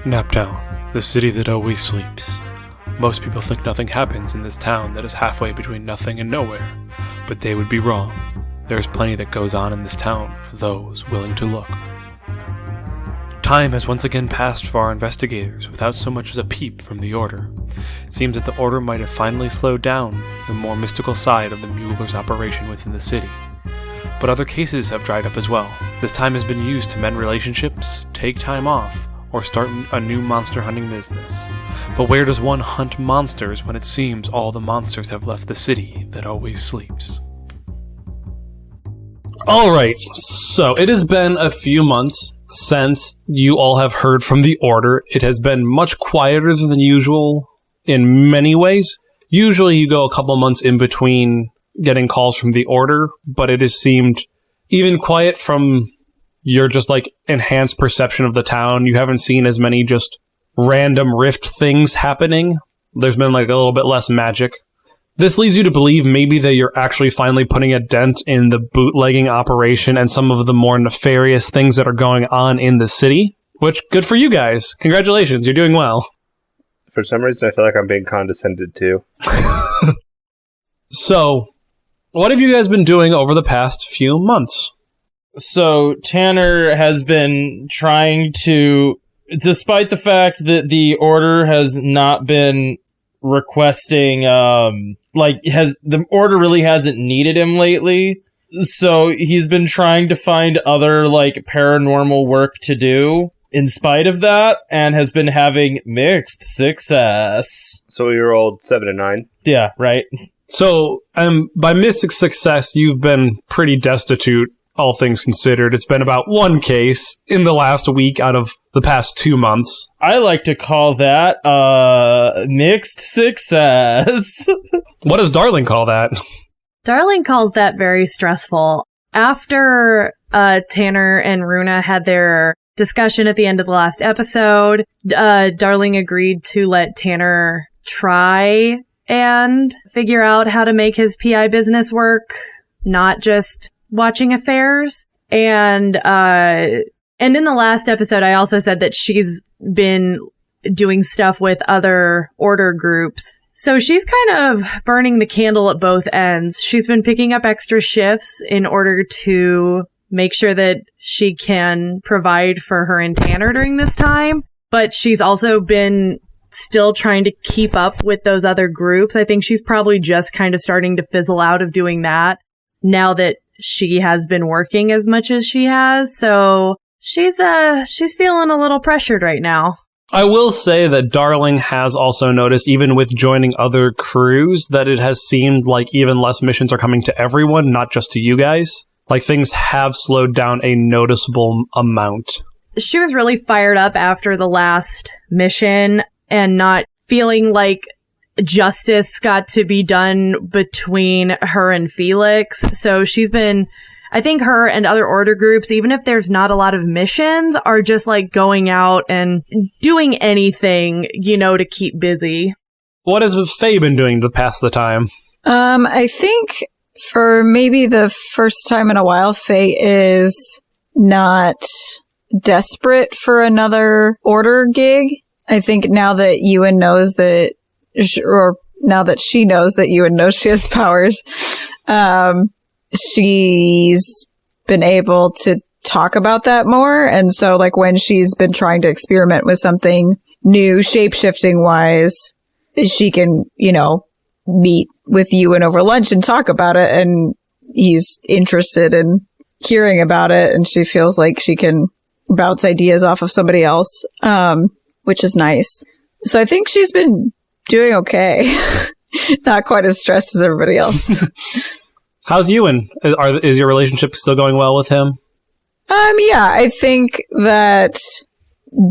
Naptown, the city that always sleeps. Most people think nothing happens in this town that is halfway between nothing and nowhere, but they would be wrong. There is plenty that goes on in this town for those willing to look. Time has once again passed for our investigators without so much as a peep from the Order. It seems that the Order might have finally slowed down the more mystical side of the Mueller's operation within the city. But other cases have dried up as well. This time has been used to mend relationships, take time off, or start a new monster hunting business. But where does one hunt monsters when it seems all the monsters have left the city that always sleeps? Alright, so it has been a few months since you all have heard from the Order. It has been much quieter than usual in many ways. Usually you go a couple months in between getting calls from the Order, but it has seemed even quiet from your just like enhanced perception of the town. You haven't seen as many just random rift things happening. There's been like a little bit less magic. This leads you to believe maybe that you're actually finally putting a dent in the bootlegging operation and some of the more nefarious things that are going on in the city, which good for you guys. Congratulations, you're doing well. For some reason, I feel like I'm being condescended to. So, what have you guys been doing over the past few months? So, Tanner has been trying to, despite the fact that the Order has not been requesting, the Order really hasn't needed him lately. So, he's been trying to find other, paranormal work to do in spite of that, and has been having mixed success. So we rolled 7 and 9. Yeah, right. So, by missed success, you've been pretty destitute, all things considered. It's been about one case in the last week out of the past 2 months. I like to call that, mixed success. What does Darling call that? Darling calls that very stressful. After Tanner and Runa had their discussion at the end of the last episode, Darling agreed to let Tanner try and figure out how to make his PI business work, not just watching affairs. And in the last episode, I also said that she's been doing stuff with other Order groups. So she's kind of burning the candle at both ends. She's been picking up extra shifts in order to make sure that she can provide for her and Tanner during this time. But she's also been still trying to keep up with those other groups. I think she's probably just kind of starting to fizzle out of doing that now that she has been working as much as she has. So she's feeling a little pressured right now. I will say that Darling has also noticed, even with joining other crews, that it has seemed like even less missions are coming to everyone, not just to you guys. Like, things have slowed down a noticeable amount. She was really fired up after the last mission and not feeling like justice got to be done between her and Felix. So she's been, I think her and other Order groups, even if there's not a lot of missions, are just like going out and doing anything, to keep busy. What has Faye been doing to pass the time? I think for maybe the first time in a while, Faye is not desperate for another Order gig. I think now that Ewan knows that, or now that she knows that Ewan knows she has powers, she's been able to talk about that more. And so, when she's been trying to experiment with something new, shape-shifting wise, she can, meet with Ewan over lunch and talk about it. And he's interested in hearing about it. And she feels like she can bounce ideas off of somebody else, which is nice. So I think she's been doing okay. Not quite as stressed as everybody else. How's Ewan? Is your relationship still going well with him? Yeah, I think that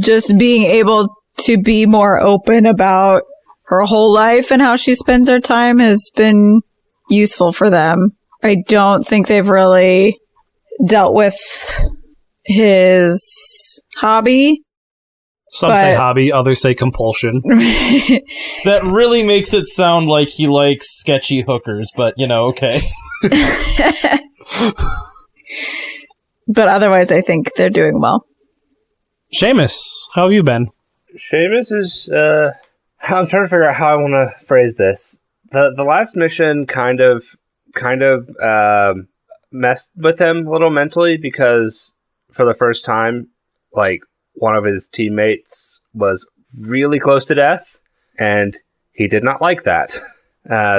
just being able to be more open about her whole life and how she spends her time has been useful for them. I don't think they've really dealt with his hobby. Some say hobby, others say compulsion. That really makes it sound like he likes sketchy hookers, but, okay. But otherwise, I think they're doing well. Seamus, how have you been? Seamus is, I'm trying to figure out how I want to phrase this. The last mission kind of messed with him a little mentally because for the first time, like, one of his teammates was really close to death, and he did not like that.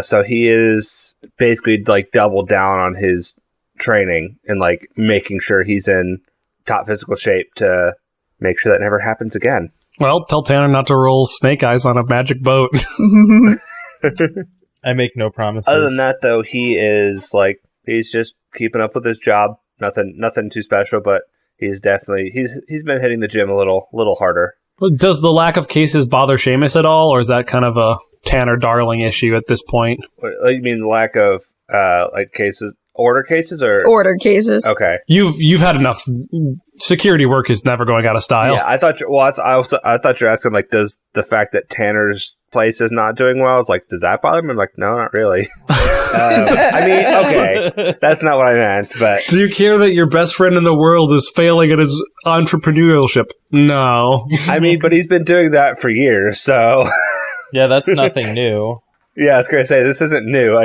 So he is basically, like, doubled down on his training and, like, making sure he's in top physical shape to make sure that never happens again. Well, tell Tanner not to roll snake eyes on a magic boat. I make no promises. Other than that, though, he's just keeping up with his job. Nothing too special, but he's definitely he's been hitting the gym a little harder. Does the lack of cases bother Seamus at all, or is that kind of a Tanner Darling issue at this point? You mean the lack of cases? Order cases or Order cases. Okay, you've had enough. Security work is never going out of style. Yeah, I thought. Well, I thought you were asking, like, does the fact that Tanner's place is not doing well? It's like, does that bother me? I'm like, no, not really. I mean, okay, that's not what I meant. But do you care that your best friend in the world is failing at his entrepreneurship? No. I mean, but he's been doing that for years, so yeah, that's nothing new. Yeah, I was going to say, this isn't new.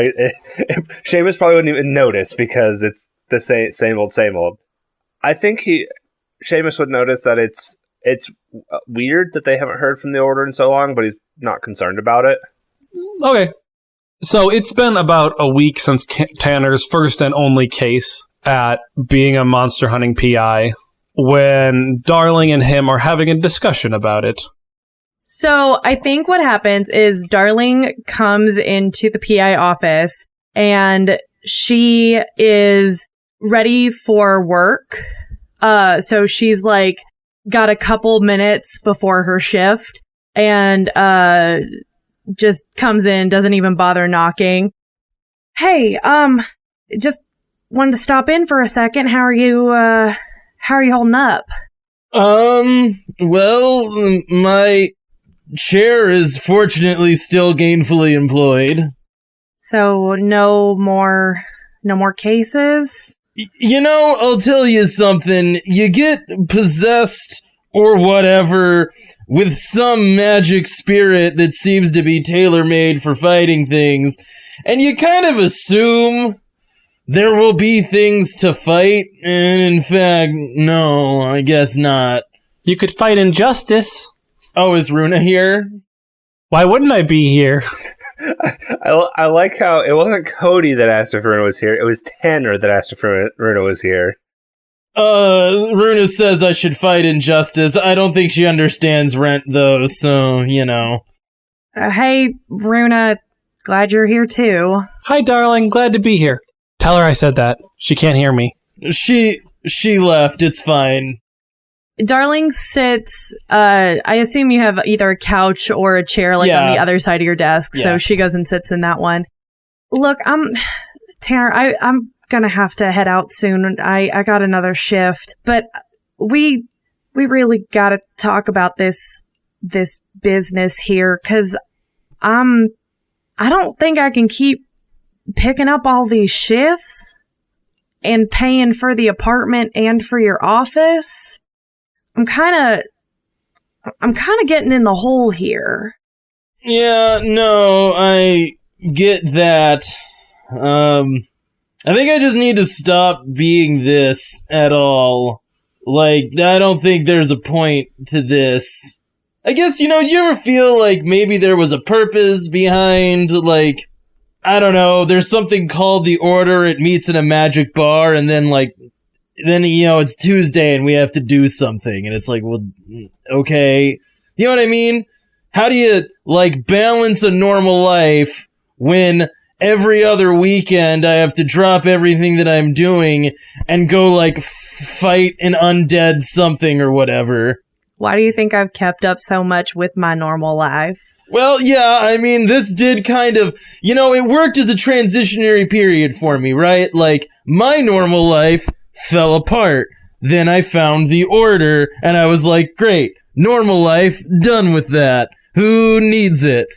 Seamus probably wouldn't even notice because it's the same old. I think Seamus would notice that it's weird that they haven't heard from the Order in so long, but he's not concerned about it. Okay. So it's been about a week since Tanner's first and only case at being a monster hunting PI when Darling and him are having a discussion about it. So I think what happens is Darling comes into the PI office and she is ready for work. So she's like got a couple minutes before her shift and just comes in, doesn't even bother knocking. Hey, just wanted to stop in for a second. How are you holding up? Well, my chair is fortunately still gainfully employed. So no more cases? I'll tell you something. You get possessed or whatever with some magic spirit that seems to be tailor-made for fighting things, and you kind of assume there will be things to fight, and in fact, no, I guess not. You could fight injustice. Oh, is Runa here? Why wouldn't I be here? I like how it wasn't Cody that asked if Runa was here. It was Tanner that asked if Runa was here. Runa says I should fight injustice. I don't think she understands rent, though, so, Hey, Runa, glad you're here, too. Hi, darling. Glad to be here. Tell her I said that. She can't hear me. She left. It's fine. Darling sits, I assume you have either a couch or a chair, on the other side of your desk, so she goes and sits in that one. Look, Tanner, I'm gonna have to head out soon. I got another shift, but we really gotta talk about this business here, 'cause I don't think I can keep picking up all these shifts and paying for the apartment and for your office. I'm kind of getting in the hole here. Yeah, no, I get that. I think I just need to stop being this at all. I don't think there's a point to this. I guess, do you ever feel like maybe there was a purpose behind, I don't know, there's something called the Order, it meets in a magic bar, and then, it's Tuesday and we have to do something. And it's like, well, okay. You know what I mean? How do you, balance a normal life when every other weekend I have to drop everything that I'm doing and go, fight an undead something or whatever? Why do you think I've kept up so much with my normal life? Well, yeah, I mean, this did kind of, it worked as a transitionary period for me, right? My normal life fell apart. Then I found the Order, and I was like, great, normal life, done with that. Who needs it?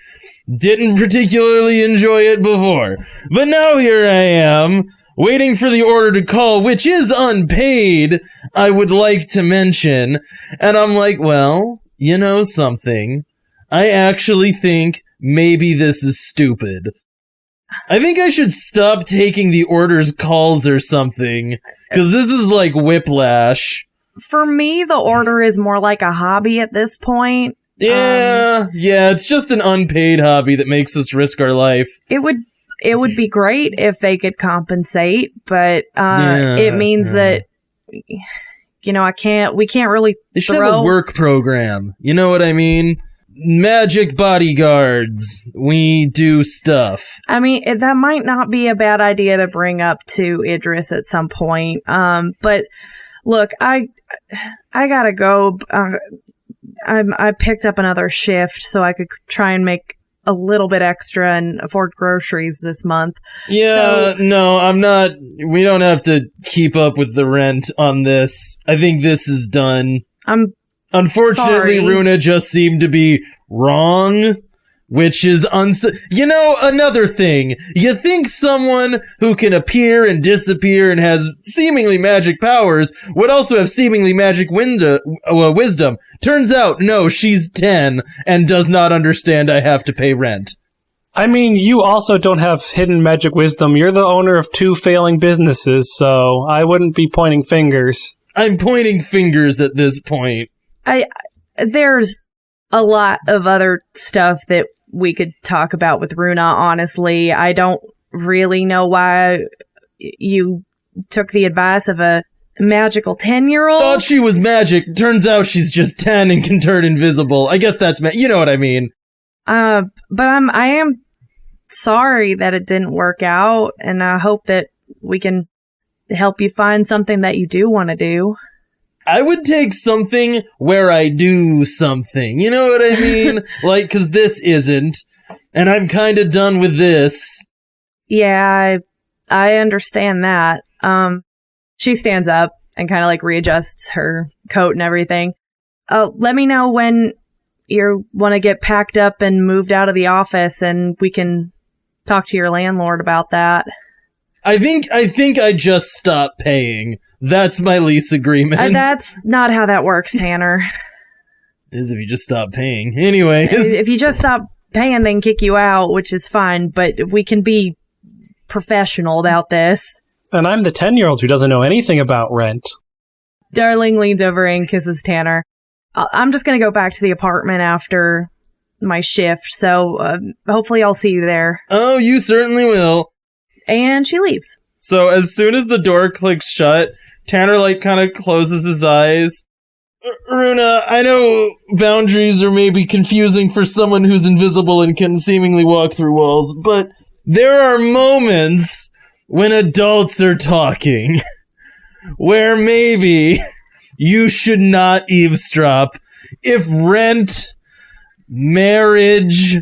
Didn't particularly enjoy it before. But now here I am, waiting for the Order to call, which is unpaid, I would like to mention. And I'm like, well, you know something? I actually think maybe this is stupid. I think I should stop taking the order's calls or something, because this is like whiplash. For me, the order is more like a hobby at this point. Yeah, it's just an unpaid hobby that makes us risk our life. It would be great if they could compensate, but it means that, you know, we can't really They should have a work program. You know what I mean? Magic bodyguards. We do stuff. I mean, that might not be a bad idea to bring up to Idris at some point. But look, I gotta go. I picked up another shift so I could try and make a little bit extra and afford groceries this month. Yeah, no, I'm not. We don't have to keep up with the rent on this. I think this is done. Unfortunately, sorry. Runa just seemed to be wrong, which is you know, another thing. You think someone who can appear and disappear and has seemingly magic powers would also have seemingly magic wisdom. Turns out, no, she's 10 and does not understand I have to pay rent. I mean, you also don't have hidden magic wisdom. You're the owner of 2 failing businesses, so I wouldn't be pointing fingers. I'm pointing fingers at this point. There's a lot of other stuff that we could talk about with Runa, honestly. I don't really know why you took the advice of a magical 10-year-old. Thought she was magic. Turns out she's just 10 and can turn invisible. I guess that's you know what I mean. But I am sorry that it didn't work out, and I hope that we can help you find something that you do want to do. I would take something where I do something. You know what I mean? Like, because this isn't. And I'm kind of done with this. Yeah, I understand that. She stands up and kind of like readjusts her coat and everything. Let me know when you want to get packed up and moved out of the office, and we can talk to your landlord about that. I think I just stopped paying. That's my lease agreement. That's not how that works, Tanner. Is if you just stop paying. Anyways. If you just stop paying, they can kick you out, which is fine, but we can be professional about this. And I'm the 10-year-old who doesn't know anything about rent. Darling leans over and kisses Tanner. I'm just going to go back to the apartment after my shift, so hopefully I'll see you there. Oh, you certainly will. And she leaves. So as soon as the door clicks shut, Tanner, like, kind of closes his eyes. Runa, I know boundaries are maybe confusing for someone who's invisible and can seemingly walk through walls, but there are moments when adults are talking where maybe you should not eavesdrop if rent, marriage,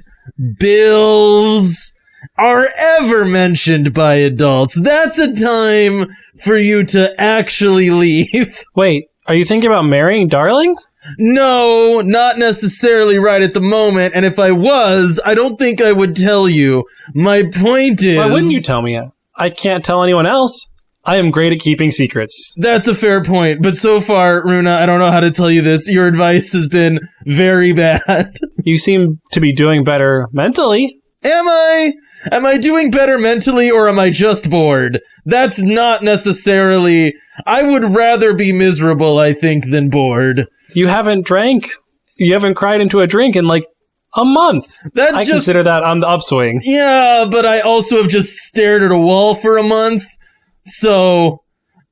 bills are ever mentioned by adults. That's a time for you to actually leave. Wait, are you thinking about marrying Darling? No, not necessarily right at the moment, and if I was, I don't think I would tell you. My point is... Why wouldn't you tell me? I can't tell anyone else. I am great at keeping secrets. That's a fair point, but so far, Runa, I don't know how to tell you this. Your advice has been very bad. You seem to be doing better mentally. Am I? Am I doing better mentally, or am I just bored? That's not necessarily... I would rather be miserable, I think, than bored. You haven't drank. You haven't cried into a drink in like a month. I consider that on the upswing. Yeah, but I also have just stared at a wall for a month. So,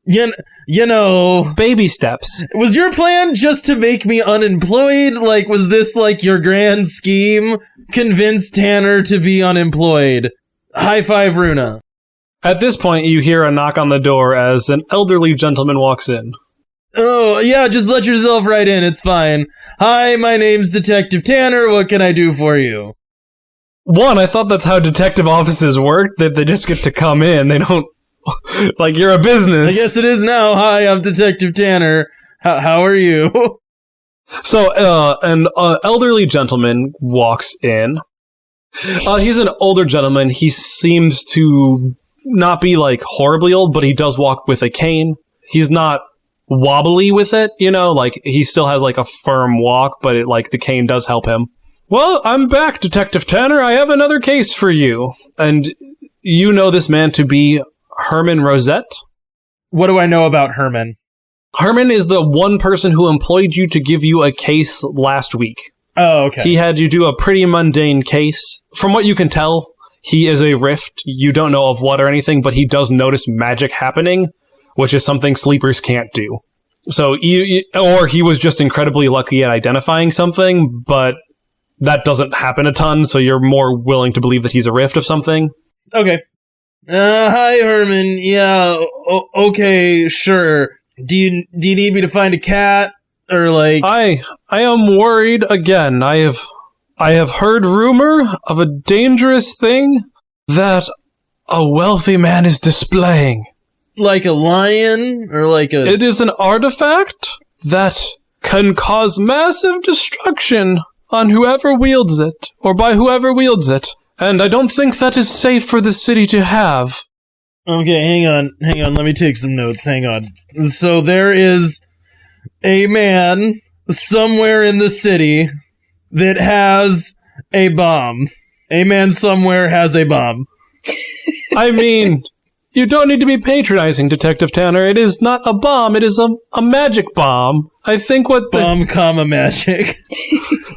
you know... Baby steps. Was your plan just to make me unemployed? Like, was this like your grand scheme? Convince Tanner to be unemployed. High five, Runa. At this point, you hear a knock on the door as an elderly gentleman walks in. Oh, yeah, just let yourself right in. It's fine. Hi, my name's Detective Tanner. What can I do for you? One, I thought that's how detective offices work, that they just get to come in. They don't... like, you're a business. I guess it is now. Hi, I'm Detective Tanner. How are you? So, an elderly gentleman walks in. He's an older gentleman. He seems to not be, like, horribly old, but he does walk with a cane. He's not wobbly with it, like he still has like a firm walk, but the cane does help him. Well, I'm back, Detective Tanner. I have another case for you. And you know this man to be Herman Rosette? What do I know about Herman? Herman is the one person who employed you to give you a case last week. Oh, okay. He had you do a pretty mundane case. From what you can tell, he is a rift. You don't know of what or anything, but he does notice magic happening, which is something sleepers can't do. So, or he was just incredibly lucky at identifying something, but that doesn't happen a ton, so you're more willing to believe that he's a rift of something. Okay. Hi, Herman. Yeah, okay, sure. Do you need me to find a cat? Or like... I am worried again. I have heard rumor of a dangerous thing that a wealthy man is displaying. Like a lion? Or like a... It is an artifact that can cause massive destruction on whoever wields it, or by whoever wields it. And I don't think that is safe for the city to have. Okay, hang on, let me take some notes, hang on. So there is a man somewhere in the city that has a bomb. A man somewhere has a bomb. I mean, you don't need to be patronizing, Detective Tanner. It is not a bomb, it is a magic bomb. I think what the... Bomb, comma, magic.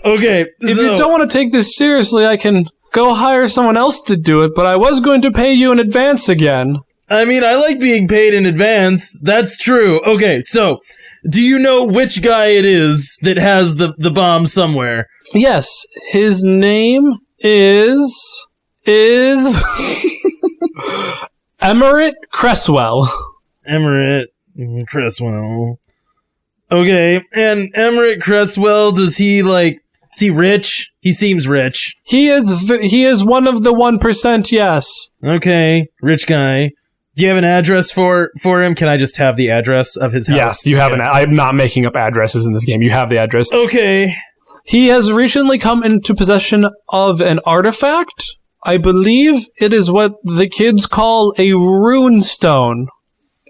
Okay. If you don't want to take this seriously, I can go hire someone else to do it, but I was going to pay you in advance again. I mean, I like being paid in advance. That's true. Okay, so, do you know which guy it is that has the bomb somewhere? Yes, his name is... Emmerich Cresswell. Emmerich Cresswell. Okay, and Emmerich Cresswell, is he rich? He seems rich. He is one of the 1%, yes. Okay, rich guy. Do you have an address for him? Can I just have the address of his house? Yes, you have I'm not making up addresses in this game. You have the address. Okay. He has recently come into possession of an artifact. I believe it is what the kids call a rune stone.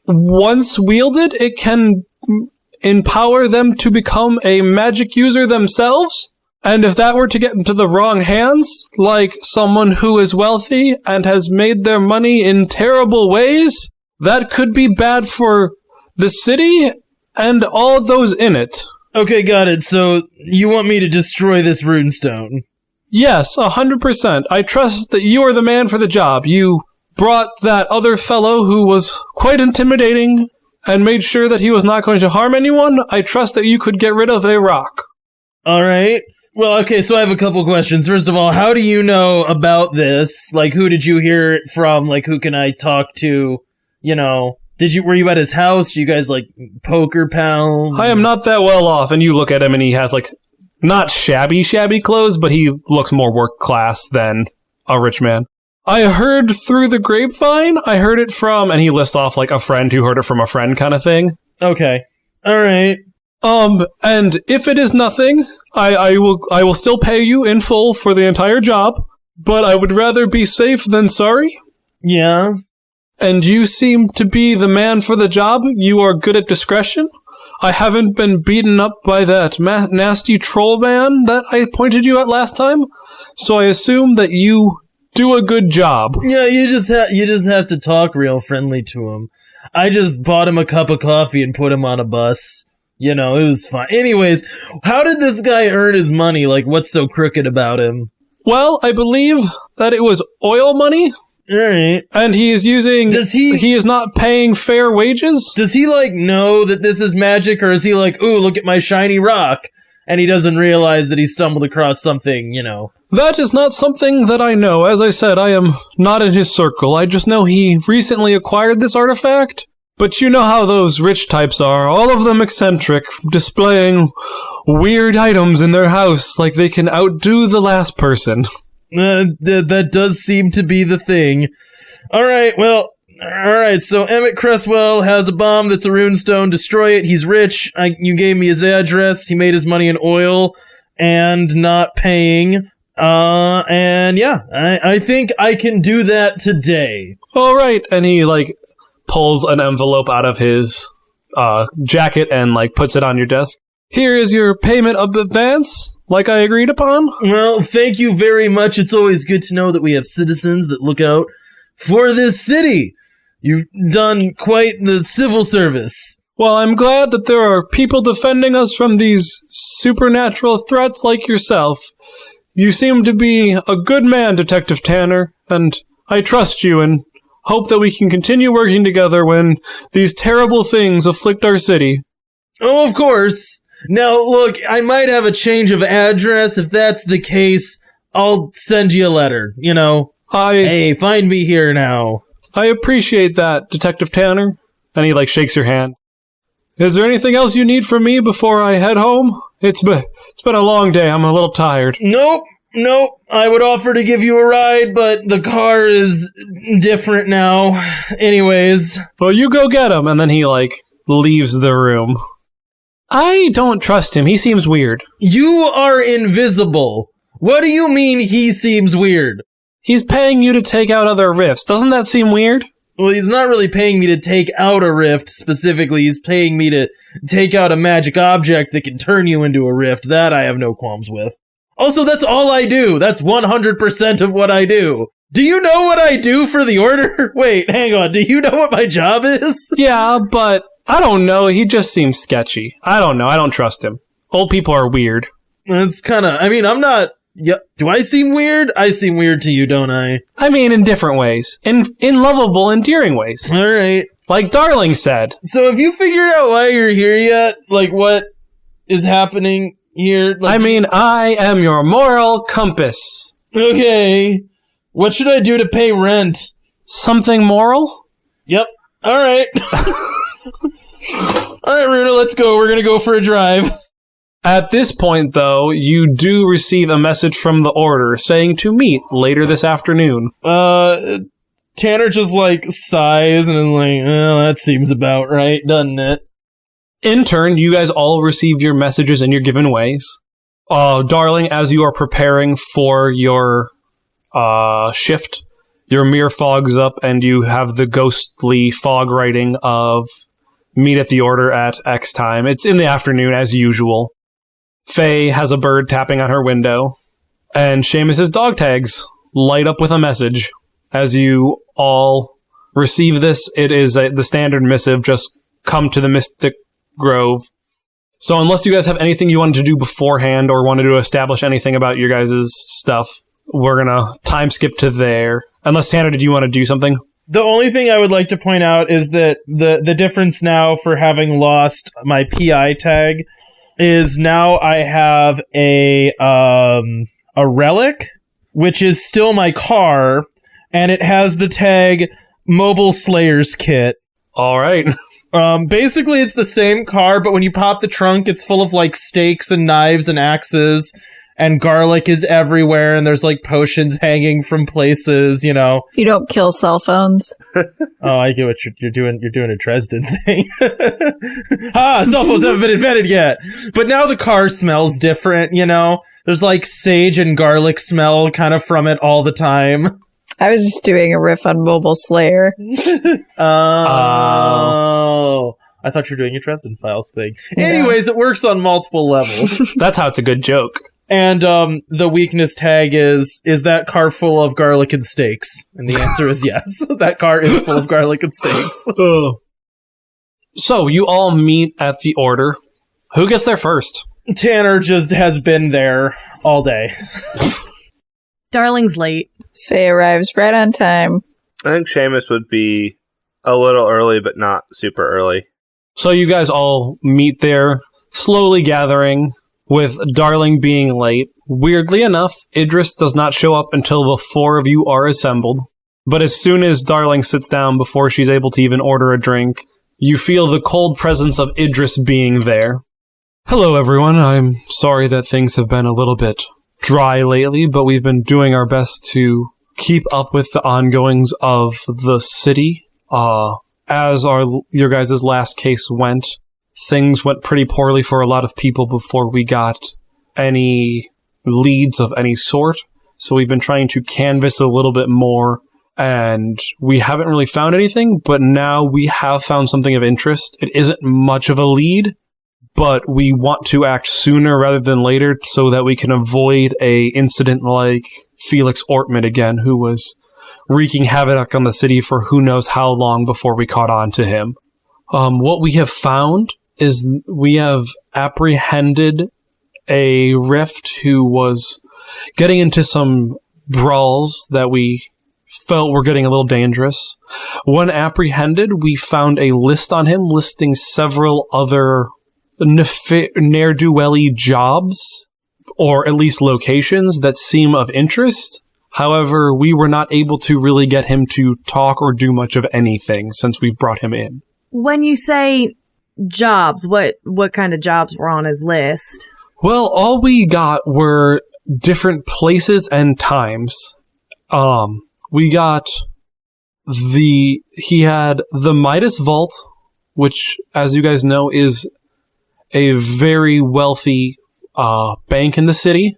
Once wielded, it can empower them to become a magic user themselves. And if that were to get into the wrong hands, like someone who is wealthy and has made their money in terrible ways, that could be bad for the city and all those in it. Okay, got it. So you want me to destroy this runestone? Yes, 100%. I trust that you are the man for the job. You brought that other fellow who was quite intimidating and made sure that he was not going to harm anyone. I trust that you could get rid of a rock. All right. Well, okay, so I have a couple questions. First of all, how do you know about this? Like, who did you hear it from? Like, who can I talk to? Were you at his house? You guys, poker pals? I am not that well off, and you look at him and he has, not shabby clothes, but he looks more work class than a rich man. I heard through the grapevine, I heard it from, and he lists off, a friend who heard it from a friend kind of thing. Okay. All right. And if it is nothing, I will still pay you in full for the entire job, but I would rather be safe than sorry. Yeah. And you seem to be the man for the job. You are good at discretion. I haven't been beaten up by that nasty troll man that I pointed you at last time, so I assume that you do a good job. Yeah, you just have to talk real friendly to him. I just bought him a cup of coffee and put him on a bus. It was fine. Anyways, how did this guy earn his money? What's so crooked about him? Well, I believe that it was oil money. Alright. And he is using... He is not paying fair wages? Does he, know that this is magic, or is he ooh, look at my shiny rock, and he doesn't realize that he stumbled across something, That is not something that I know. As I said, I am not in his circle. I just know he recently acquired this artifact. But you know how those rich types are, all of them eccentric, displaying weird items in their house like they can outdo the last person. That does seem to be the thing. Alright, so Emmett Cresswell has a bomb that's a runestone. Destroy it. He's rich. You gave me his address. He made his money in oil and not paying. And yeah, I think I can do that today. Alright, and he, pulls an envelope out of his jacket and like puts it on your desk. Here is your payment of advance, like I agreed upon. Well, thank you very much. It's always good to know that we have citizens that look out for this city. You've done quite the civil service. Well, I'm glad that there are people defending us from these supernatural threats like yourself. You seem to be a good man, Detective Tanner, and I trust you and hope that we can continue working together when these terrible things afflict our city. Oh, of course. Now, look, I might have a change of address. If that's the case, I'll send you a letter, you know. Hey, find me here now. I appreciate that, Detective Tanner. And he, like, shakes your hand. Is there anything else you need from me before I head home? It's been a long day. I'm a little tired. Nope. I would offer to give you a ride, but the car is different now. Anyways. Well, you go get him. And then he, like, leaves the room. I don't trust him. He seems weird. You are invisible. What do you mean he seems weird? He's paying you to take out other rifts. Doesn't that seem weird? Well, he's not really paying me to take out a rift specifically. He's paying me to take out a magic object that can turn you into a rift. That I have no qualms with. Also, that's all I do. That's 100% of what I do. Do you know what I do for the Order? Wait, hang on. Do you know what my job is? Yeah, but I don't know. He just seems sketchy. I don't know. I don't trust him. Old people are weird. That's kind of... I mean, I'm not... Yeah, do I seem weird? I seem weird to you, don't I? I mean, in different ways. In lovable, endearing ways. All right. Like Darling said. So have you figured out why you're here yet? Like, what is happening here? Like, I am your moral compass. Okay. What should I do to pay rent? Something moral? Yep. All right. All right, Runa, let's go. We're going to go for a drive. At this point, though, you do receive a message from the Order saying to meet later this afternoon. Tanner just, like, sighs and is like, that seems about right, doesn't it? In turn, you guys all receive your messages in your given ways. Darling, as you are preparing for your shift, your mirror fogs up and you have the ghostly fog writing of meet at the Order at X time. It's in the afternoon, as usual. Faye has a bird tapping on her window, and Seamus's dog tags light up with a message. As you all receive this, it is the standard missive, just come to the Mystic Grove. So unless you guys have anything you wanted to do beforehand or wanted to establish anything about your guys' stuff, we're gonna time skip to there. Unless, Tanner, did you want to do something? The only thing I would like to point out is that the difference now for having lost my PI tag is now I have a relic, which is still my car, and it has the tag Mobile Slayer's Kit. All right. Basically, it's the same car, but when you pop the trunk, it's full of, like, stakes and knives and axes, and garlic is everywhere, and there's, like, potions hanging from places, you know. You don't kill cell phones. Oh, I get what you're doing. You're doing a Dresden thing. Cell phones haven't been invented yet. But now the car smells different, you know? There's, like, sage and garlic smell kind of from it all the time. I was just doing a riff on Mobile Slayer. Oh. I thought you were doing a Dresden Files thing. Yeah. Anyways, it works on multiple levels. That's how it's a good joke. And the weakness tag is that car full of garlic and steaks? And the answer is yes. That car is full of garlic and steaks. So, you all meet at the Order. Who gets there first? Tanner just has been there all day. Darling's late. Faye arrives right on time. I think Seamus would be a little early, but not super early. So you guys all meet there, slowly gathering, with Darling being late. Weirdly enough, Idris does not show up until the four of you are assembled. But as soon as Darling sits down before she's able to even order a drink, you feel the cold presence of Idris being there. Hello everyone, I'm sorry that things have been a little bit dry lately, but we've been doing our best to keep up with the ongoings of the city. As your guys' last case went, things went pretty poorly for a lot of people before we got any leads of any sort. So we've been trying to canvass a little bit more and we haven't really found anything, but now we have found something of interest. It isn't much of a lead, but we want to act sooner rather than later so that we can avoid a incident like Felix Ortman again, who was wreaking havoc on the city for who knows how long before we caught on to him. What we have found is we have apprehended a Rift who was getting into some brawls that we felt were getting a little dangerous. When apprehended, we found a list on him listing several other ne'er-do-welly jobs, or at least locations that seem of interest. However, we were not able to really get him to talk or do much of anything since we've brought him in. When you say jobs, what kind of jobs were on his list? Well, all we got were different places and times. We got he had the Midas Vault, which, as you guys know, is a very wealthy bank in the city.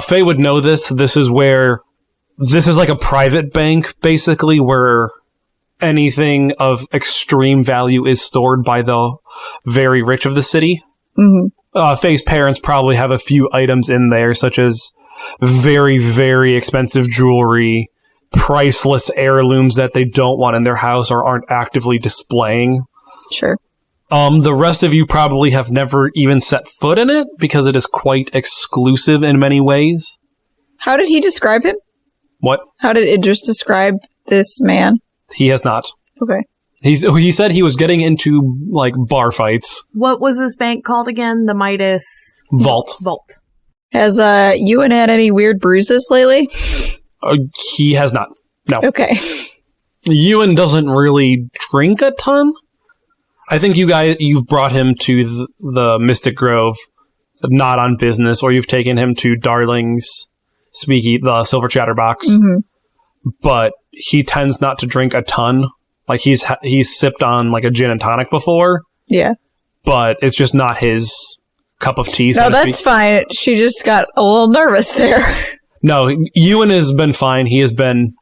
Faye would know this. This is like a private bank, basically, where anything of extreme value is stored by the very rich of the city. Mm-hmm. Faye's parents probably have a few items in there, such as very, very expensive jewelry, priceless heirlooms that they don't want in their house or aren't actively displaying. Sure. The rest of you probably have never even set foot in it because it is quite exclusive in many ways. How did he describe him? What? How did Idris describe this man? He has not. Okay. He said he was getting into, like, bar fights. What was this bank called again? The Midas Vault. Vault. Has Ewan had any weird bruises lately? He has not. No. Okay. Ewan doesn't really drink a ton. I think you've brought him to the Mystic Grove, not on business, or you've taken him to Darling's the Silver Chatterbox. Mm-hmm. But he tends not to drink a ton. Like, he's sipped on, like, a gin and tonic before. Yeah. But it's just not his cup of tea. No, that's fine. She just got a little nervous there. No, Ewan has been fine. He has been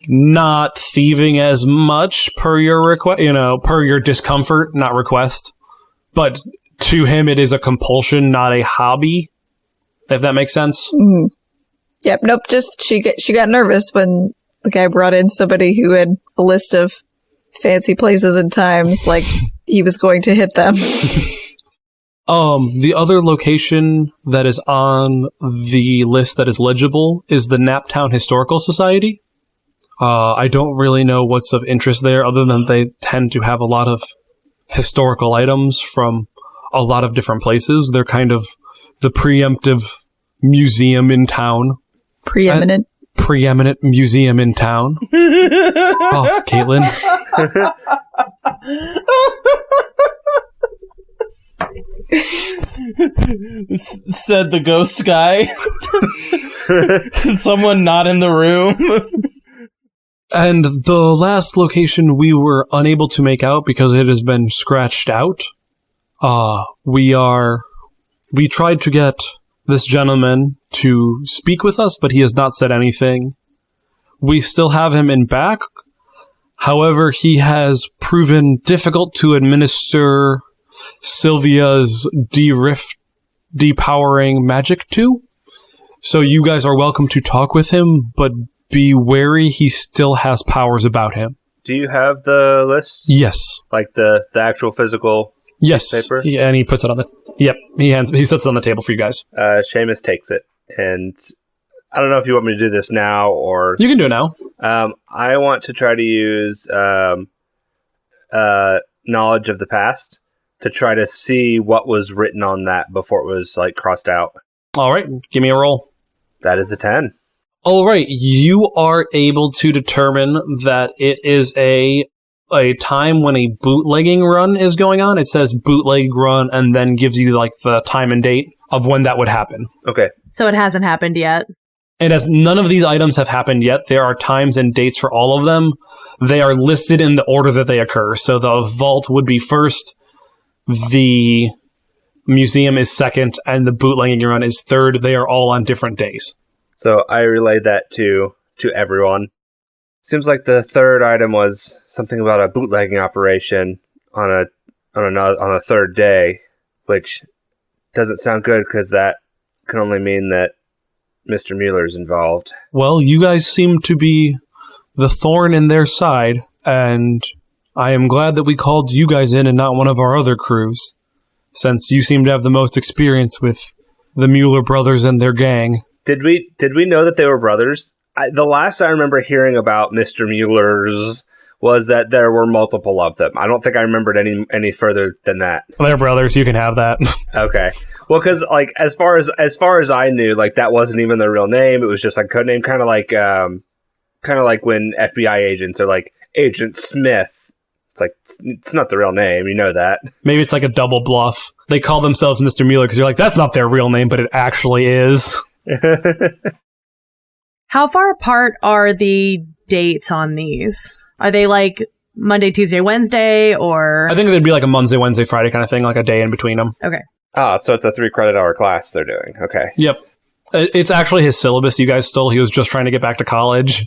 not thieving as much per your request, per your discomfort, not request. But to him, it is a compulsion, not a hobby. If that makes sense. Mm-hmm. Yep. Nope. Just she got nervous when the guy brought in somebody who had a list of fancy places and times, like he was going to hit them. The other location that is on the list that is legible is the Naptown Historical Society. I don't really know what's of interest there, other than they tend to have a lot of historical items from a lot of different places. They're kind of the preemptive museum in town. Preeminent museum in town. Oh, Caitlin. Said the ghost guy. Someone not in the room. And the last location we were unable to make out because it has been scratched out. We tried to get this gentleman to speak with us, but he has not said anything. We still have him in back. However, he has proven difficult to administer Sylvia's depowering magic to. So you guys are welcome to talk with him, but be wary, he still has powers about him. Do you have the list? Yes. Like the actual physical paper? Yeah, and he puts it on the... Yep, he sets it on the table for you guys. Seamus takes it, and I don't know if you want me to do this now or... You can do it now. I want to try to use knowledge of the past to try to see what was written on that before it was, like, crossed out. All right, give me a roll. That is a 10. All right, you are able to determine that it is a time when a bootlegging run is going on. It says bootleg run and then gives you, like, the time and date of when that would happen. Okay. So it hasn't happened yet. And as none of these items have happened yet, there are times and dates for all of them. They are listed in the order that they occur. So the vault would be first, the museum is second, and the bootlegging run is third. They are all on different days. So I relay that to everyone. Seems like the third item was something about a bootlegging operation on a third day, which doesn't sound good because that can only mean that Mr. Mueller's involved. Well, you guys seem to be the thorn in their side, and I am glad that we called you guys in and not one of our other crews, since you seem to have the most experience with the Mueller brothers and their gang. Did we know that they were brothers? The last I remember hearing about Mr. Mueller's was that there were multiple of them. I don't think I remembered any further than that. Well, they're brothers. You can have that. Okay. Well, because like as far as I knew, like that wasn't even their real name. It was just like a code name, kind of like when FBI agents are like Agent Smith. It's like it's not the real name. You know that. Maybe it's like a double bluff. They call themselves Mr. Mueller because you're like, that's not their real name, but it actually is. How far apart are the dates on these? Are they like Monday, Tuesday, Wednesday, or? I think it'd be like a Monday, Wednesday, Friday kind of thing, like a day in between them. Okay. So it's a 3 credit hour class they're doing. Okay. Yep. It's actually his syllabus you guys stole. He was just trying to get back to college.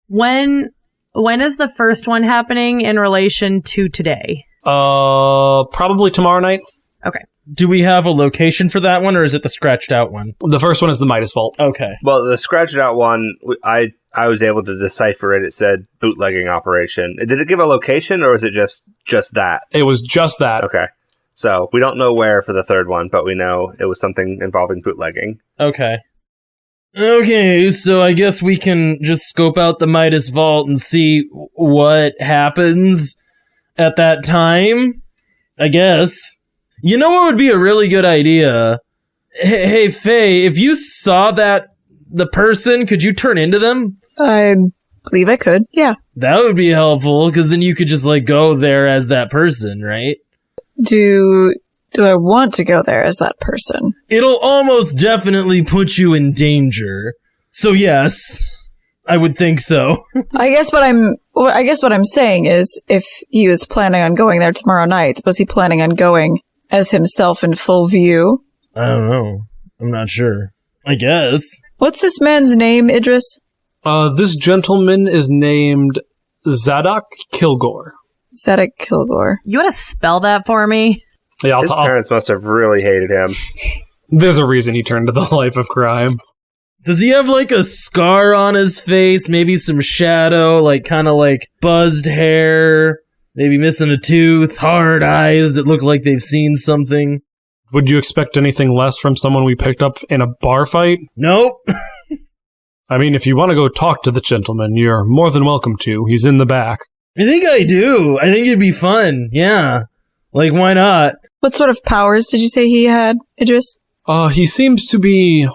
When is the first one happening in relation to today? Probably tomorrow night. Okay. Do we have a location for that one, or is it the scratched out one? The first one is the Midas Vault. Okay. Well, the scratched out one, I was able to decipher it. It said bootlegging operation. Did it give a location, or was it just that? It was just that. Okay. So we don't know where for the third one, but we know it was something involving bootlegging. Okay. Okay, so I guess we can just scope out the Midas Vault and see what happens at that time, I guess. You know what would be a really good idea? Hey, Faye, if you saw the person, could you turn into them? I believe I could, yeah. That would be helpful, because then you could just, like, go there as that person, right? Do I want to go there as that person? It'll almost definitely put you in danger. So yes, I would think so. I guess what I'm saying is, if he was planning on going there tomorrow night, was he planning on going as himself in full view? I don't know. I'm not sure. I guess. What's this man's name, Idris? This gentleman is named Zadok Kilgore. Zadok Kilgore. You want to spell that for me? Yeah, His parents must have really hated him. There's a reason he turned to the life of crime. Does he have, like, a scar on his face? Maybe some shadow, like, kind of like buzzed hair? Maybe missing a tooth, hard eyes that look like they've seen something? Would you expect anything less from someone we picked up in a bar fight? Nope. I mean, if you want to go talk to the gentleman, you're more than welcome to. He's in the back. I think I do. I think it'd be fun. Yeah. Like, why not? What sort of powers did you say he had, Idris? He seems to be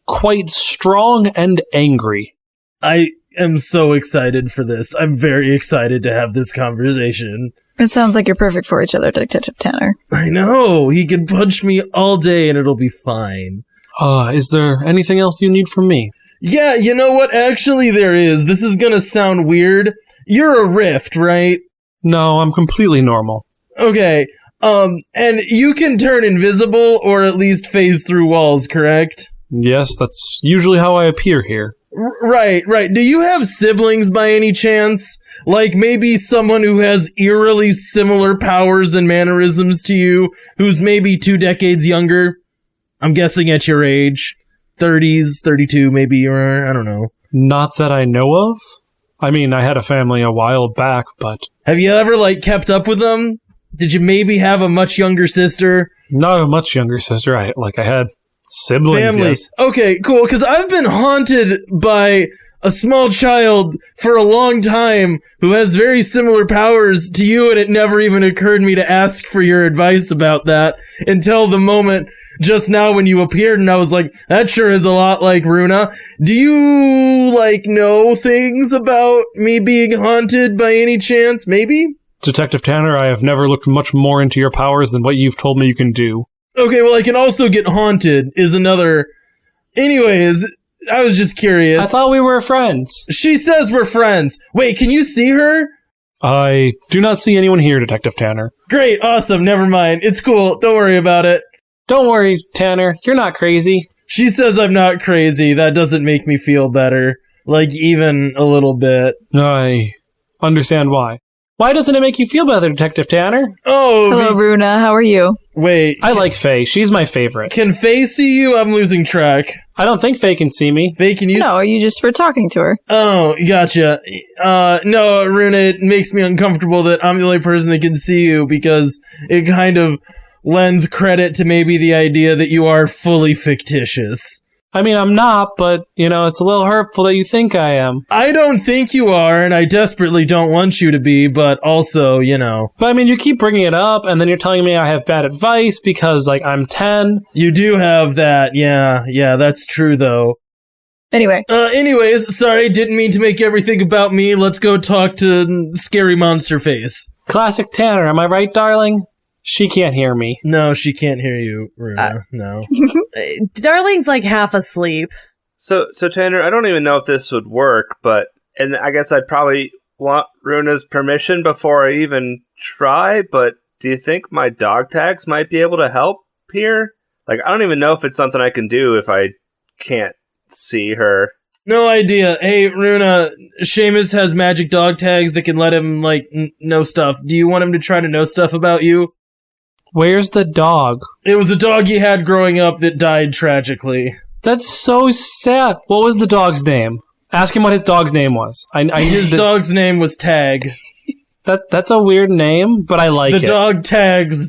quite strong and angry. I am so excited for this. I'm very excited to have this conversation. It sounds like you're perfect for each other, Detective Tanner. I know. He can punch me all day and it'll be fine. Is there anything else you need from me? Yeah, you know what? Actually, there is. This is gonna sound weird. You're a rift, right? No, I'm completely normal. Okay. And you can turn invisible or at least phase through walls, correct? Yes, that's usually how I appear here. Right. Do you have siblings by any chance? Like maybe someone who has eerily similar powers and mannerisms to you, who's maybe 2 decades younger? I'm guessing at your age. 30s, 32 maybe, or I don't know. Not that I know of. I mean, I had a family a while back, but... Have you ever, like, kept up with them? Did you maybe have a much younger sister? Not a much younger sister. I had siblings, family. Yes. Okay, cool, because I've been haunted by a small child for a long time who has very similar powers to you, and it never even occurred to me to ask for your advice about that until the moment just now when you appeared, and I was like, that sure is a lot like Runa. Do you, like, know things about me being haunted by any chance? Maybe? Detective Tanner, I have never looked much more into your powers than what you've told me you can do. Okay, well, I can also get haunted is another... Anyways, I was just curious. I thought we were friends. She says we're friends. Wait, can you see her? I do not see anyone here, Detective Tanner. Great, awesome, never mind. It's cool, don't worry about it. Don't worry, Tanner, you're not crazy. She says I'm not crazy. That doesn't make me feel better. Like, even a little bit. I understand why. Why doesn't it make you feel better, Detective Tanner? Oh, Hello, Runa. How are you? Wait. I like Faye. She's my favorite. Can Faye see you? I'm losing track. I don't think Faye can see me. Faye, can you No, you just were talking to her. Oh, gotcha. No, Runa, it makes me uncomfortable that I'm the only person that can see you because it kind of lends credit to maybe the idea that you are fully fictitious. I mean, I'm not, but, it's a little hurtful that you think I am. I don't think you are, and I desperately don't want you to be, but also, But, I mean, you keep bringing it up, and then you're telling me I have bad advice because, I'm 10. You do have that, yeah, that's true, though. Anyways, sorry, didn't mean to make everything about me. Let's go talk to Scary Monster Face. Classic Tanner, am I right, darling? She can't hear me. No, she can't hear you, Runa. No. Darling's half asleep. So Tanner, I don't even know if this would work, and I guess I'd probably want Runa's permission before I even try, but do you think my dog tags might be able to help here? I don't even know if it's something I can do if I can't see her. No idea. Hey, Runa, Seamus has magic dog tags that can let him, know stuff. Do you want him to try to know stuff about you? Where's the dog? It was a dog he had growing up that died tragically. That's so sad. What was the dog's name? Ask him what his dog's name was. His dog's name was Tag. That's a weird name, but I like it. The dog tags.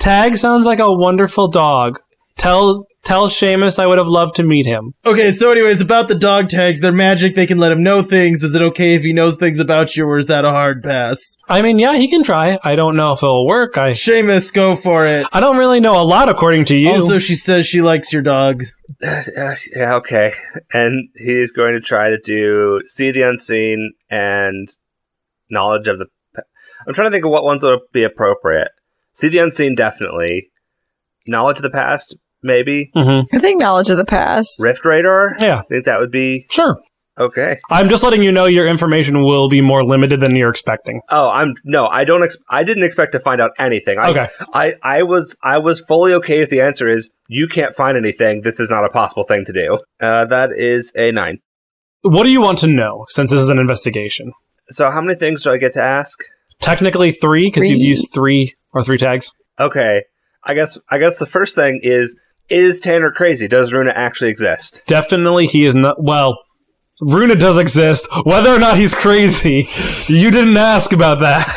Tag sounds like a wonderful dog. Tell Seamus I would have loved to meet him. Okay, so anyways, about the dog tags, they're magic, they can let him know things. Is it okay if he knows things about you, or is that a hard pass? I mean, yeah, he can try. I don't know if it'll work. Seamus, go for it. I don't really know a lot according to you. Also, she says she likes your dog. Yeah, okay. And he's going to try to do See the Unseen and Knowledge of the... I'm trying to think of what ones would be appropriate. See the Unseen, definitely. Knowledge of the Past, maybe. Mm-hmm. I think Knowledge of the Past. Rift Radar? Yeah. I think that would be... Sure. Okay. I'm just letting you know your information will be more limited than you're expecting. Oh, I didn't expect to find out anything. Okay. I was fully okay if the answer is, you can't find anything, this is not a possible thing to do. That is a 9. What do you want to know, since this is an investigation? So how many things do I get to ask? Technically 3, because you've used 3 tags. Okay. I guess the first thing is Tanner crazy? Does Runa actually exist? Definitely he is not. Well, Runa does exist. Whether or not he's crazy, you didn't ask about that.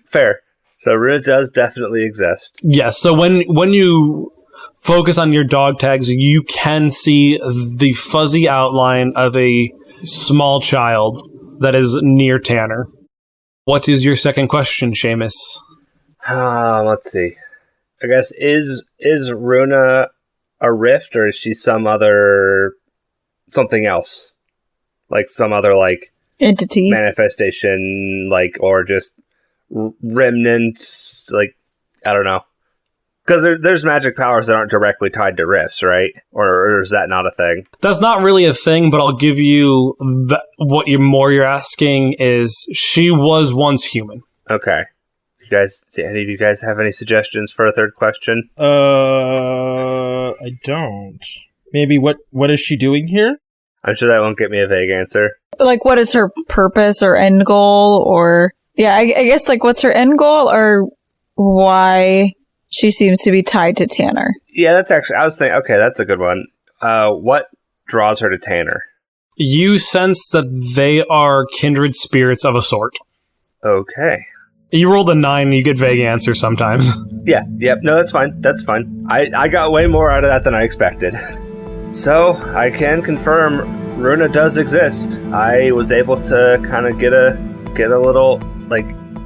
Fair. So Runa does definitely exist. Yes, so when you focus on your dog tags, you can see the fuzzy outline of a small child that is near Tanner. What is your second question, Seamus? Let's see. I guess is Runa a rift, or is she something else? Some other entity, manifestation, or just remnant, I don't know. Because there's magic powers that aren't directly tied to rifts, right? Or is that not a thing? That's not really a thing, but I'll give you what you're asking is she was once human. Okay. Do any of you guys have any suggestions for a third question? I don't. Maybe what is she doing here? I'm sure that won't get me a vague answer. What is her purpose or end goal? Or, yeah, I guess, what's her end goal, or why she seems to be tied to Tanner? Yeah, that's actually... I was thinking... Okay, that's a good one. What draws her to Tanner? You sense that they are kindred spirits of a sort. Okay. You rolled a 9 and you get vague answers sometimes. Yeah, yep. No, that's fine. That's fine. I got way more out of that than I expected. So, I can confirm Runa does exist. I was able to kind of get a little,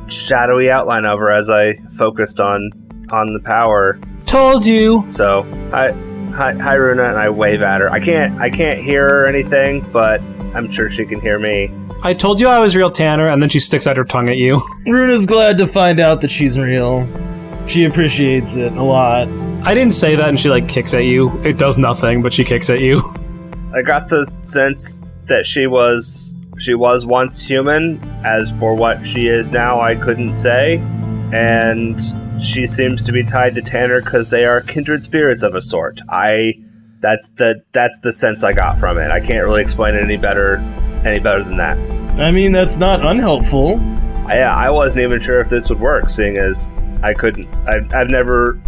shadowy outline of her as I focused on the power. Told you. So, hi Runa, and I wave at her. I can't hear her or anything, but I'm sure she can hear me. I told you I was real, Tanner, and then she sticks out her tongue at you. Runa's glad to find out that she's real. She appreciates it a lot. I didn't say that, and she kicks at you. It does nothing, but she kicks at you. I got the sense that she was once human. As for what she is now, I couldn't say. And she seems to be tied to Tanner because they are kindred spirits of a sort. That's the sense I got from it. I can't really explain it any better than that. I mean, that's not unhelpful. I wasn't even sure if this would work, seeing as I couldn't. I've never.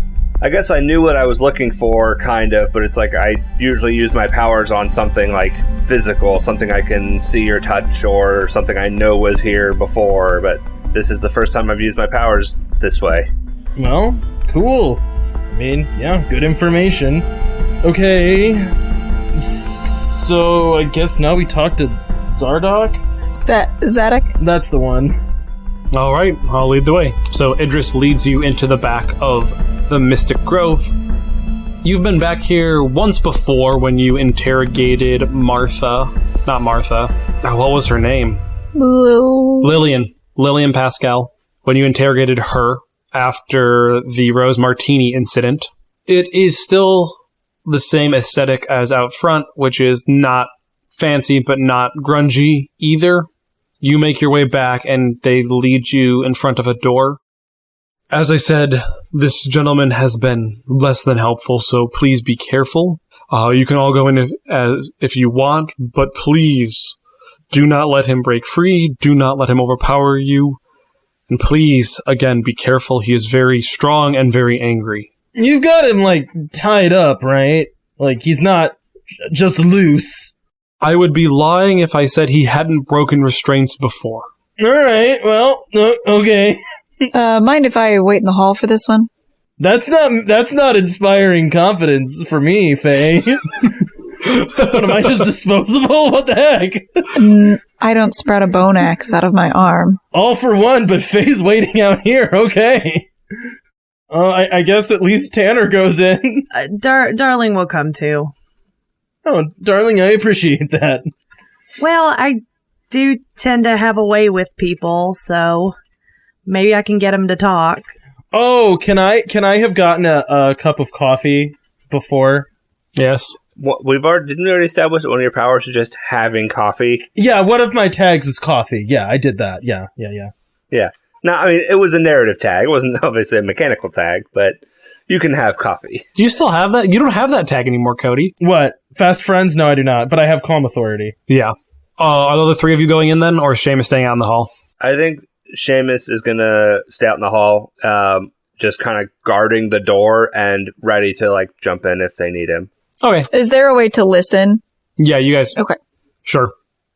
I guess I knew what I was looking for, kind of, but it's like I usually use my powers on something like physical, something I can see or touch, or something I know was here before, but this is the first time I've used my powers this way. Well, cool. I mean, yeah, good information. Okay. So, I guess now we talk to Zardoc? Zadok? That's the one. All right, I'll lead the way. So Idris leads you into the back of the Mystic Grove. You've been back here once before when you interrogated Martha. Not Martha. Oh, what was her name? Lillian Pascal. When you interrogated her after the Rose Martini incident. It is still the same aesthetic as out front, which is not fancy but not grungy either. You make your way back and they lead you in front of a door. As I said, this gentleman has been less than helpful, so please be careful. You can all go in if you want, but please do not let him break free. Do not let him overpower you. And please, again, be careful. He is very strong and very angry. You've got him, like, tied up, right? Like, he's not just loose. I would be lying if I said he hadn't broken restraints before. Alright, well, okay. Mind if I wait in the hall for this one? That's not inspiring confidence for me, Faye. What, am I just disposable? What the heck? I don't sprout a bone axe out of my arm. All for one, but Faye's waiting out here, okay. I guess at least Tanner goes in. Darling will come too. Oh, darling, I appreciate that. Well, I do tend to have a way with people, so maybe I can get him to talk. Oh, can I have gotten a cup of coffee before? Yes. Didn't we already establish that one of your powers is just having coffee? Yeah, one of my tags is coffee. Yeah, I did that. Yeah. Yeah. Now, I mean, it was a narrative tag. It wasn't obviously a mechanical tag, but you can have coffee. Do you still have that? You don't have that tag anymore, Cody. What? Fast friends? No, I do not, but I have calm authority. Yeah. Are the three of you going in then, or is Seamus staying out in the hall? I think Seamus is going to stay out in the hall, just kind of guarding the door and ready to, like, jump in if they need him. Okay. Is there a way to listen? Yeah, you guys... Okay. Sure.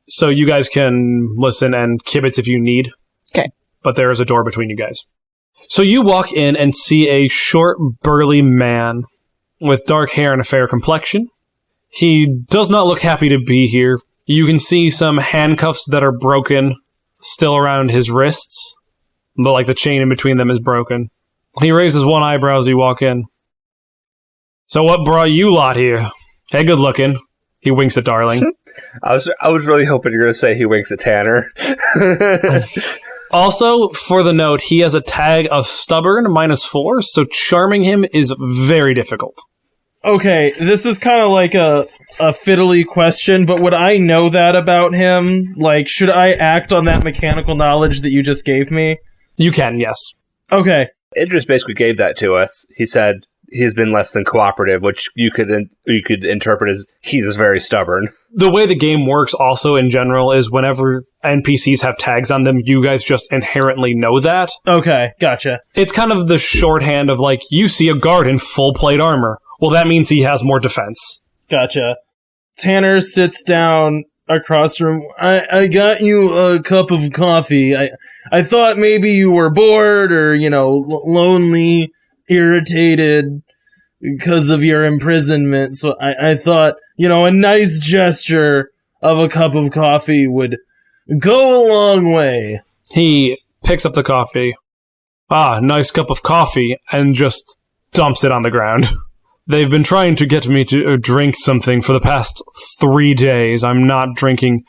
So you guys can listen and kibitz if you need. Okay. But there is a door between you guys. So you walk in and see a short, burly man with dark hair and a fair complexion. He does not look happy to be here. You can see some handcuffs that are broken still around his wrists, but like the chain in between them is broken. He raises one eyebrow as you walk in. So what brought you lot here? Hey, good looking. He winks at Darling. I was really hoping you were going to say he winks at Tanner. Also, for the note, he has a tag of stubborn -4, so charming him is very difficult. Okay, this is kind of like a fiddly question, but would I know that about him? Like, should I act on that mechanical knowledge that you just gave me? You can, yes. Okay. Idris basically gave that to us. He said he's been less than cooperative, which you could interpret as he's very stubborn. The way the game works also in general is whenever NPCs have tags on them, you guys just inherently know that. Okay, gotcha. It's kind of the shorthand of like, you see a guard in full plate armor. Well, that means he has more defense. Gotcha. Tanner sits down across from... I got you a cup of coffee. I thought maybe you were bored or, lonely, irritated because of your imprisonment. So I thought, a nice gesture of a cup of coffee would go a long way. He picks up the coffee. Nice cup of coffee, and just dumps it on the ground. They've been trying to get me to drink something for the past 3 days. I'm not drinking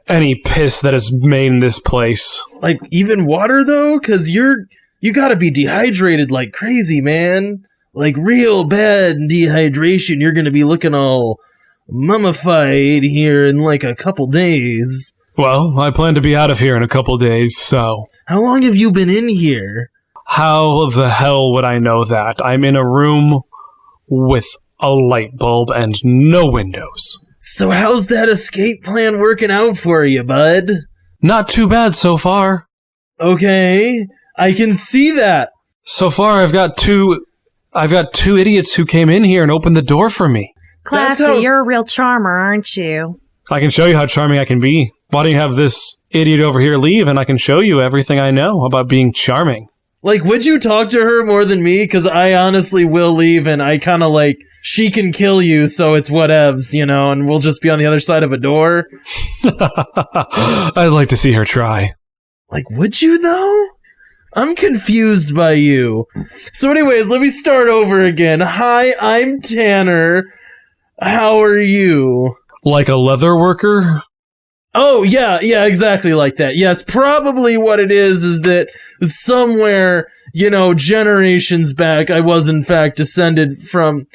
any piss that is made in this place. Like, even water, though? 'Cause you gotta be dehydrated like crazy, man. Like, real bad dehydration. You're gonna be looking all mummified here in, like, a couple days. Well, I plan to be out of here in a couple days, so... How long have you been in here? How the hell would I know that? I'm in a room with a light bulb and no windows. So how's that escape plan working out for you, bud? Not too bad so far. Okay, I can see that. So far, I've got two idiots who came in here and opened the door for me. Classy, you're a real charmer, aren't you? I can show you how charming I can be. Why don't you have this idiot over here leave, and I can show you everything I know about being charming. Like, would you talk to her more than me? Because I honestly will leave, and I kind of like, she can kill you, so it's whatevs, you know, and we'll just be on the other side of a door. I'd like to see her try. Like, would you, though? I'm confused by you. So anyways, let me start over again. Hi, I'm Tanner. How are you? Like a leather worker? Oh, yeah, exactly like that. Yes, probably what it is that somewhere, you know, generations back, I was in fact descended from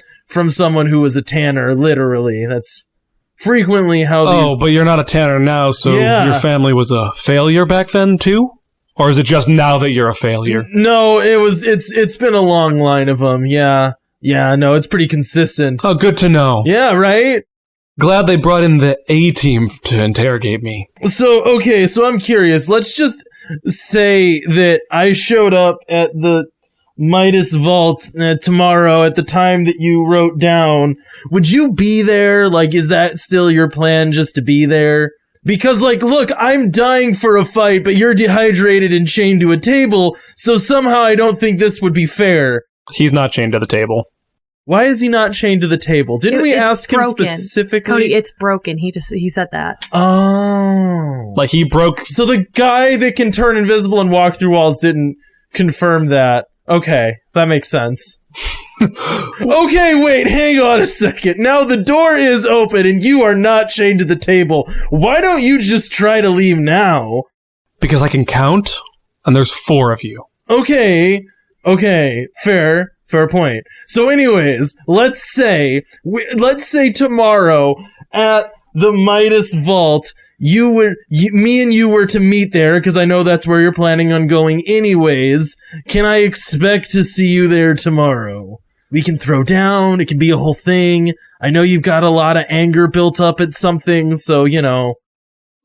someone who was a tanner, literally. That's frequently how these... Oh, but you're not a tanner now, so Yeah. your family was a failure back then, too? Or is it just now that you're a failure? No, it's been a long line of them, yeah. Yeah, no, it's pretty consistent. Oh, good to know. Yeah, right? Glad they brought in the A-team to interrogate me. So, okay, so I'm curious. Let's just say that I showed up at the Midas Vault tomorrow at the time that you wrote down. Would you be there? Like, is that still your plan, just to be there? Because, like, look, I'm dying for a fight, but you're dehydrated and chained to a table, so somehow I don't think this would be fair. He's not chained to the table. Why is he not chained to the table? Didn't we ask him specifically? Cody, it's broken. He said that. Oh. Like, he broke... So the guy that can turn invisible and walk through walls didn't confirm that. Okay, that makes sense. Okay, wait, hang on a second. Now the door is open and you are not chained to the table. Why don't you just try to leave now? Because I can count, and there's 4 of you. Okay, fair point. So anyways, let's say tomorrow at the Midas Vault, me and you were to meet there, because I know that's where you're planning on going anyways. Can I expect to see you there tomorrow? We can throw down, it can be a whole thing. I know you've got a lot of anger built up at something, so, you know.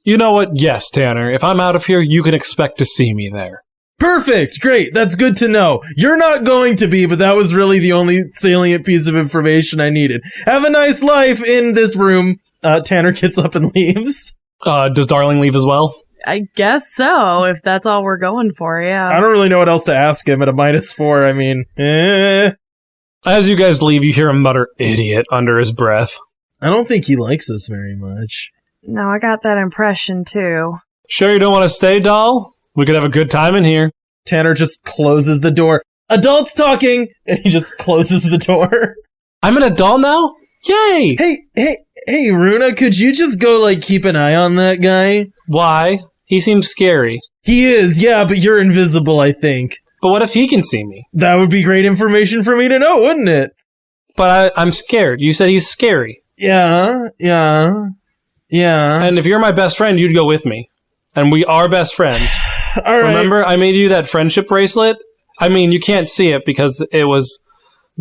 You know what? Yes, Tanner. If I'm out of here, you can expect to see me there. Perfect! Great, that's good to know. You're not going to be, but that was really the only salient piece of information I needed. Have a nice life in this room. Tanner gets up and leaves. Does Darling leave as well? I guess so, if that's all we're going for, yeah. I don't really know what else to ask him at a -4. I mean, As you guys leave, you hear him mutter, "Idiot," under his breath. I don't think he likes us very much. No, I got that impression, too. Sure you don't want to stay, doll? We could have a good time in here. Tanner just closes the door. Adults talking! And he just closes the door. I'm an adult now? Yay! Hey, Runa, could you just go, like, keep an eye on that guy? Why? He seems scary. He is, yeah, but you're invisible, I think. But what if he can see me? That would be great information for me to know, wouldn't it? But I'm scared. You said he's scary. Yeah. And if you're my best friend, you'd go with me. And we are best friends. All right. Remember, I made you that friendship bracelet? I mean, you can't see it because it was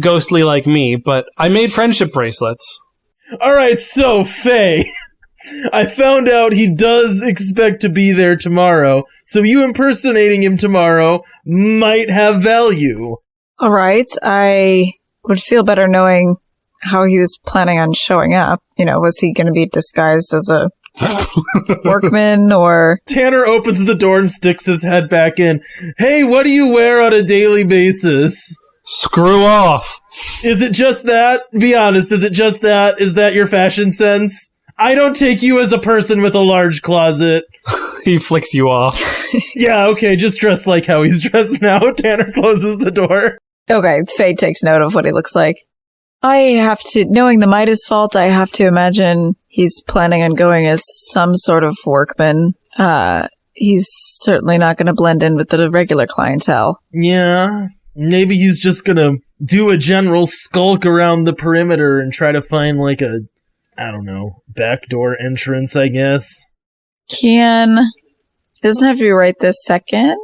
ghostly like me, but I made friendship bracelets. All right, so, Faye, I found out he does expect to be there tomorrow, so you impersonating him tomorrow might have value. All right. I would feel better knowing how he was planning on showing up. You know, was he going to be disguised as a workman or... Tanner opens the door and sticks his head back in. Hey, what do you wear on a daily basis? Screw off. Is it just that? Be honest, is it just that? Is that your fashion sense? I don't take you as a person with a large closet. He flicks you off. Yeah, okay, just dress like how he's dressed now. Tanner closes the door. Okay, Faye takes note of what he looks like. I have to, knowing the Midas Vault, I have to imagine he's planning on going as some sort of workman. He's certainly not going to blend in with the regular clientele. Yeah, maybe he's just gonna do a general skulk around the perimeter and try to find, like, a, I don't know, backdoor entrance, I guess. It doesn't have to be right this second,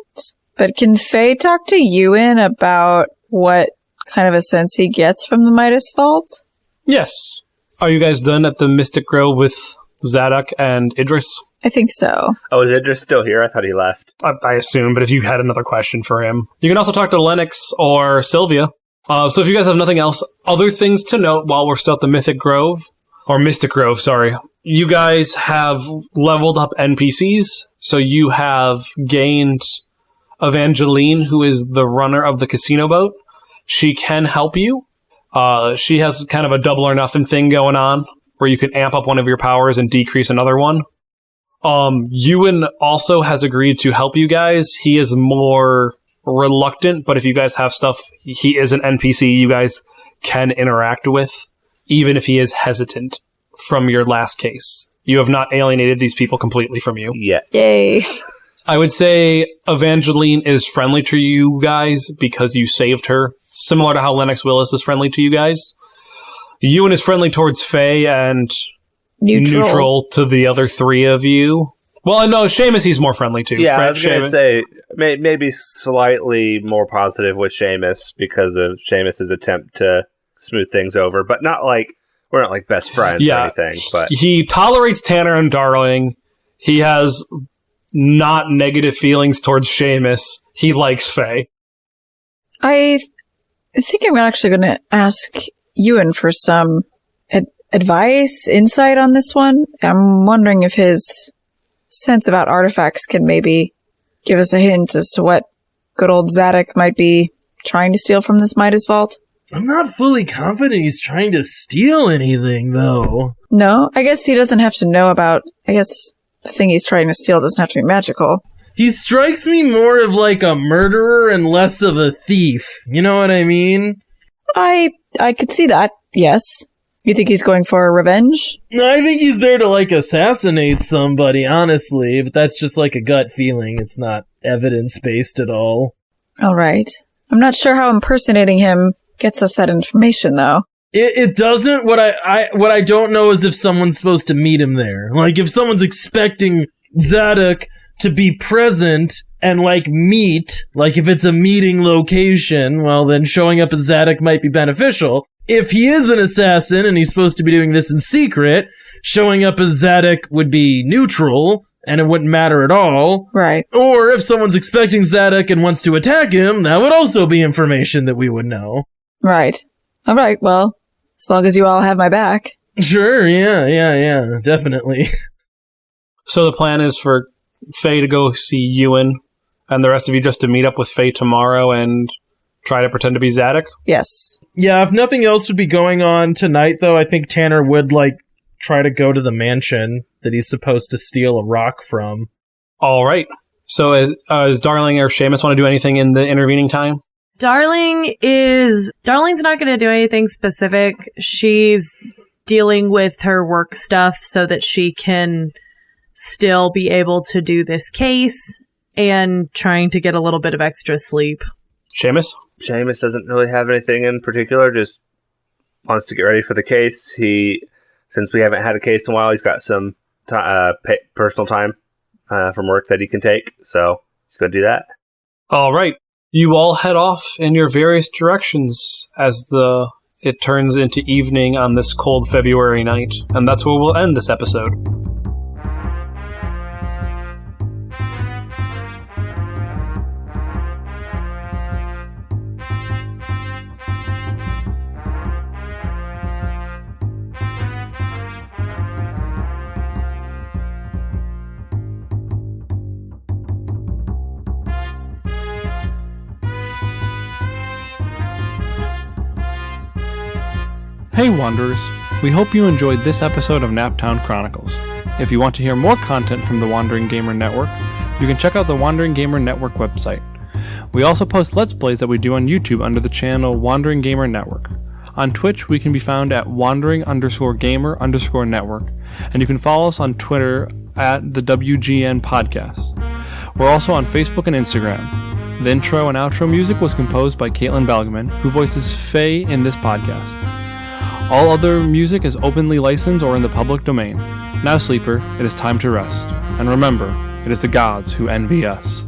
But can Faye talk to Ewan about what kind of a sense he gets from the Midas Vault? Yes. Are you guys done at the Mystic Grove with Zadok and Idris? I think so. Oh, is Idris still here? I thought he left. I assume, but if you had another question for him. You can also talk to Lennox or Sylvia. So if you guys have nothing else, other things to note while we're still at the Mystic Grove, sorry. You guys have leveled up NPCs, so you have gained Evangeline, who is the runner of the casino boat. She can help you. She has kind of a double or nothing thing going on, where you can amp up one of your powers and decrease another one. Ewan also has agreed to help you guys. He is more reluctant, but if you guys have stuff, he is an NPC you guys can interact with, even if he is hesitant from your last case. You have not alienated these people completely from you. Yeah. Yay. I would say Evangeline is friendly to you guys because you saved her, similar to how Lennox Willis is friendly to you guys. Ewan is friendly towards Faye and neutral to the other three of you. Well, no, Seamus he's more friendly to. Yeah, I was going to say, maybe slightly more positive with Seamus because of Seamus's attempt to smooth things over, but not like, we're not like best friends or anything. But he tolerates Tanner and Darling. He has not negative feelings towards Seamus. He likes Faye. I think I'm actually going to ask Ewan for some advice, insight on this one. I'm wondering if his sense about artifacts can maybe give us a hint as to what good old Zadok might be trying to steal from this Midas Vault. I'm not fully confident he's trying to steal anything, though. No, I guess he doesn't have to know about... I guess the thing he's trying to steal doesn't have to be magical. He strikes me more of like a murderer and less of a thief. You know what I mean? I could see that, yes. You think he's going for revenge? No, I think he's there to, like, assassinate somebody, honestly, but that's just like a gut feeling. It's not evidence-based at all. All right. I'm not sure how impersonating him gets us that information, though. It doesn't. What I don't know is if someone's supposed to meet him there. Like, if someone's expecting Zadok to be present and, like, meet, like, if it's a meeting location, well, then showing up as Zadok might be beneficial. If he is an assassin and he's supposed to be doing this in secret, showing up as Zadok would be neutral, and it wouldn't matter at all. Right. Or if someone's expecting Zadok and wants to attack him, that would also be information that we would know. Right. All right, well, as long as you all have my back. Sure, yeah, definitely. So the plan is for Faye to go see Ewan, and the rest of you just to meet up with Faye tomorrow and try to pretend to be Zadok? Yes. Yeah, if nothing else would be going on tonight, though, I think Tanner would, like, try to go to the mansion that he's supposed to steal a rock from. All right. So is Darling or Seamus want to do anything in the intervening time? Darling's not going to do anything specific. She's dealing with her work stuff so that she can still be able to do this case and trying to get a little bit of extra sleep. Seamus? Seamus doesn't really have anything in particular, just wants to get ready for the case. Since we haven't had a case in a while, he's got some personal time from work that he can take, so he's going to do that. All right. You all head off in your various directions as it turns into evening on this cold February night, and that's where we'll end this episode. Hey Wanderers, we hope you enjoyed this episode of Naptown Chronicles. If you want to hear more content from the Wandering Gamer Network, you can check out the Wandering Gamer Network website. We also post Let's Plays that we do on YouTube under the channel Wandering Gamer Network. On Twitch, we can be found at Wandering_Gamer_Network, and you can follow us on Twitter at the WGN Podcast. We're also on Facebook and Instagram. The intro and outro music was composed by Caitlin Balgman, who voices Faye in this podcast. All other music is openly licensed or in the public domain. Now, sleeper, it is time to rest. And remember, it is the gods who envy us.